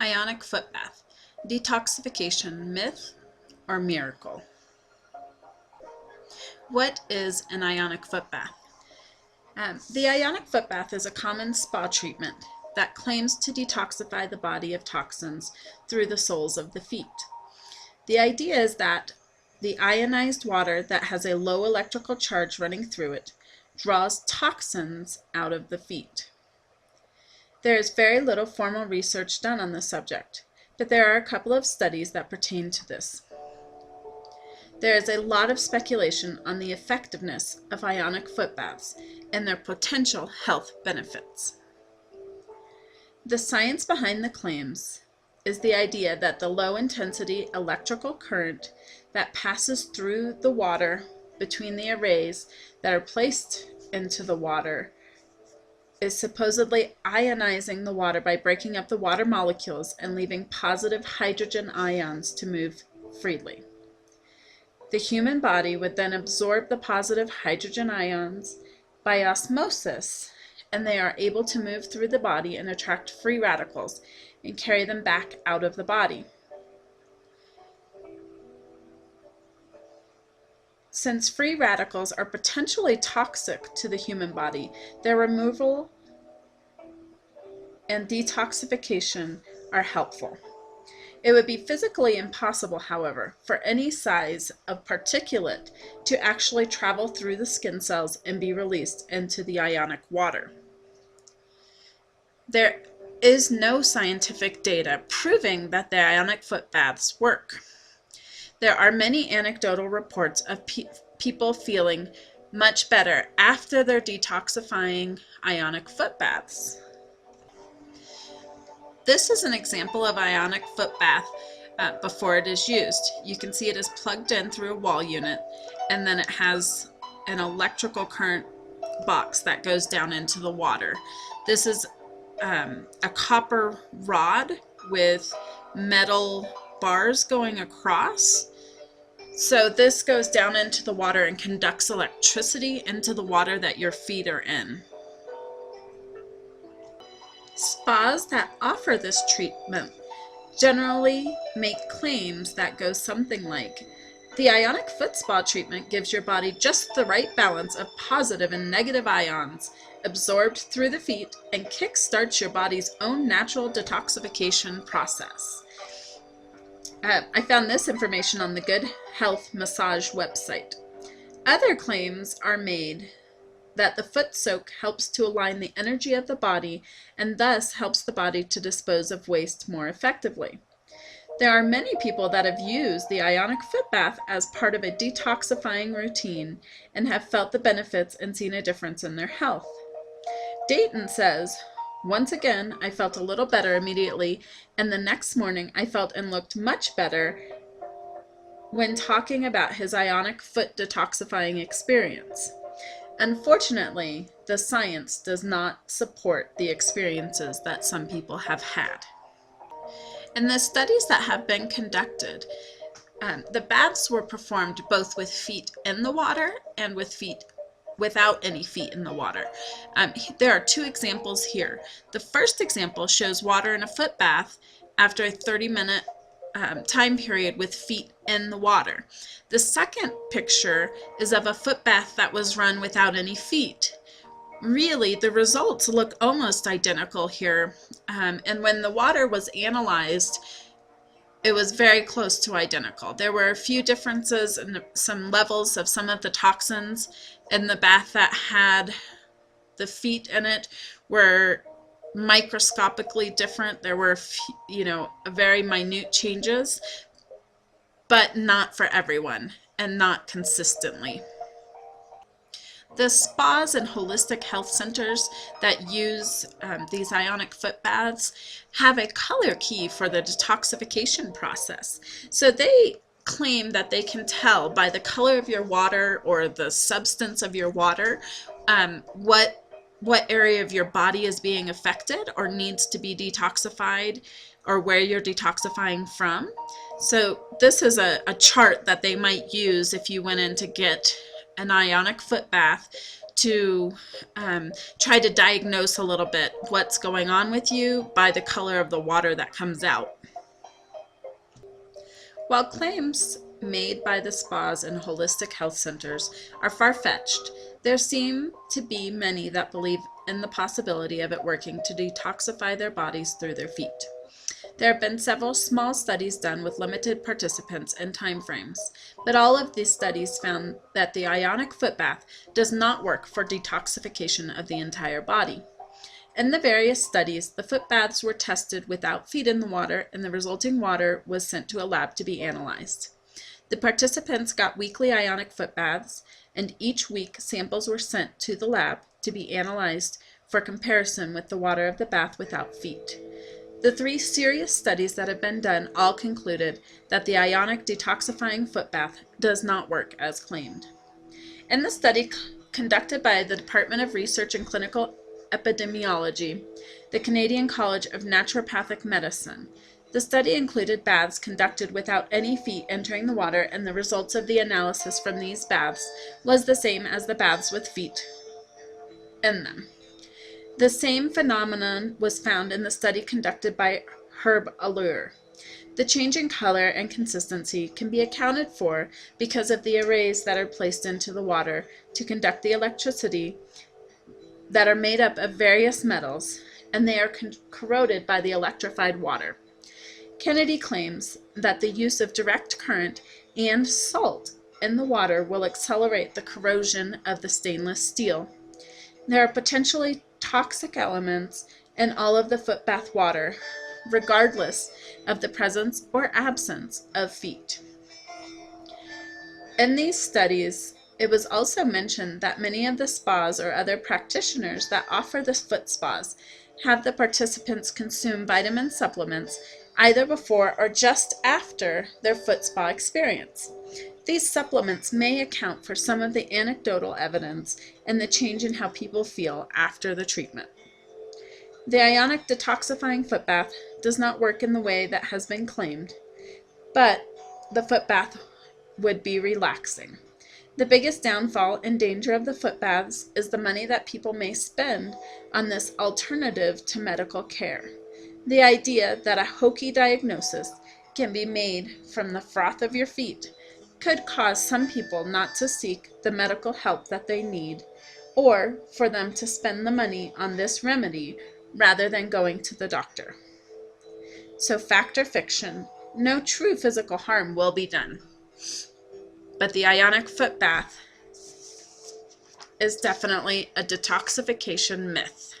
Ionic foot bath. Detoxification myth or miracle? What is an ionic foot bath? The ionic foot bath is a common spa treatment that claims to detoxify the body of toxins through the soles of the feet. The idea is that the ionized water that has a low electrical charge running through it draws toxins out of the feet. There is very little formal research done on the subject, but there are a couple of studies that pertain to this. There is a lot of speculation on the effectiveness of ionic foot baths and their potential health benefits. The science behind the claims is the idea that the low-intensity electrical current that passes through the water between the arrays that are placed into the water is supposedly ionizing the water by breaking up the water molecules and leaving positive hydrogen ions to move freely. The human body would then absorb the positive hydrogen ions by osmosis, and they are able to move through the body and attract free radicals and carry them back out of the body. Since free radicals are potentially toxic to the human body, their removal and detoxification are helpful. It would be physically impossible, however, for any size of particulate to actually travel through the skin cells and be released into the ionic water. There is no scientific data proving that the ionic foot baths work. There are many anecdotal reports of people feeling much better after their detoxifying ionic foot baths. This is an example of ionic foot bath before it is used. You can see it is plugged in through a wall unit, and then it has an electrical current box that goes down into the water. This is a copper rod with metal bars going across. So this goes down into the water and conducts electricity into the water that your feet are in. Spas that offer this treatment generally make claims that go something like, the ionic foot spa treatment gives your body just the right balance of positive and negative ions absorbed through the feet and kickstarts your body's own natural detoxification process. I found this information on the Good Health Massage website. Other claims are made that the foot soak helps to align the energy of the body and thus helps the body to dispose of waste more effectively. There are many people that have used the ionic foot bath as part of a detoxifying routine and have felt the benefits and seen a difference in their health. Dayton says, once again, I felt a little better immediately, and the next morning I felt and looked much better when talking about his ionic foot detoxifying experience. Unfortunately, the science does not support the experiences that some people have had. In the studies that have been conducted, the baths were performed both with feet in the water and with feet without any feet in the water. There are two examples here. The first example shows water in a foot bath after a 30-minute time period with feet in the water. The second picture is of a foot bath that was run without any feet. Really, the results look almost identical here, and when the water was analyzed, it was very close to identical. There were a few differences in some levels of some of the toxins in the bath that had the feet in it were microscopically different. There were, very minute changes, but not for everyone and not consistently. The spas and holistic health centers that use these ionic foot baths have a color key for the detoxification process. So they claim that they can tell by the color of your water or the substance of your water what area of your body is being affected or needs to be detoxified or where you're detoxifying from. So this is a chart that they might use if you went in to get an ionic foot bath to try to diagnose a little bit what's going on with you by the color of the water that comes out. While claims made by the spas and holistic health centers are far-fetched, there seem to be many that believe in the possibility of it working to detoxify their bodies through their feet. There have been several small studies done with limited participants and timeframes, but all of these studies found that the Ionic foot bath does not work for detoxification of the entire body. In the various studies, the foot baths were tested without feet in the water, and the resulting water was sent to a lab to be analyzed. The participants got weekly Ionic foot baths, and each week samples were sent to the lab to be analyzed for comparison with the water of the bath without feet. The 3 serious studies that have been done all concluded that the Ionic detoxifying foot bath does not work as claimed. In the study conducted by the Department of Research and Clinical Epidemiology, the Canadian College of Naturopathic Medicine, the study included baths conducted without any feet entering the water, and the results of the analysis from these baths was the same as the baths with feet in them. The same phenomenon was found in the study conducted by Herb Allure. The change in color and consistency can be accounted for because of the arrays that are placed into the water to conduct the electricity that are made up of various metals, and they are corroded by the electrified water. Kennedy claims that the use of direct current and salt in the water will accelerate the corrosion of the stainless steel. There are potentially toxic elements in all of the foot bath water, regardless of the presence or absence of feet. In these studies, it was also mentioned that many of the spas or other practitioners that offer the foot spas have the participants consume vitamin supplements either before or just after their foot spa experience. These supplements may account for some of the anecdotal evidence and the change in how people feel after the treatment. The Ionic detoxifying foot bath does not work in the way that has been claimed, but the foot bath would be relaxing. The biggest downfall and danger of the foot baths is the money that people may spend on this alternative to medical care. The idea that a hokey diagnosis can be made from the froth of your feet could cause some people not to seek the medical help that they need, or for them to spend the money on this remedy rather than going to the doctor. So fact or fiction, no true physical harm will be done. But the Ionic foot bath is definitely a detoxification myth.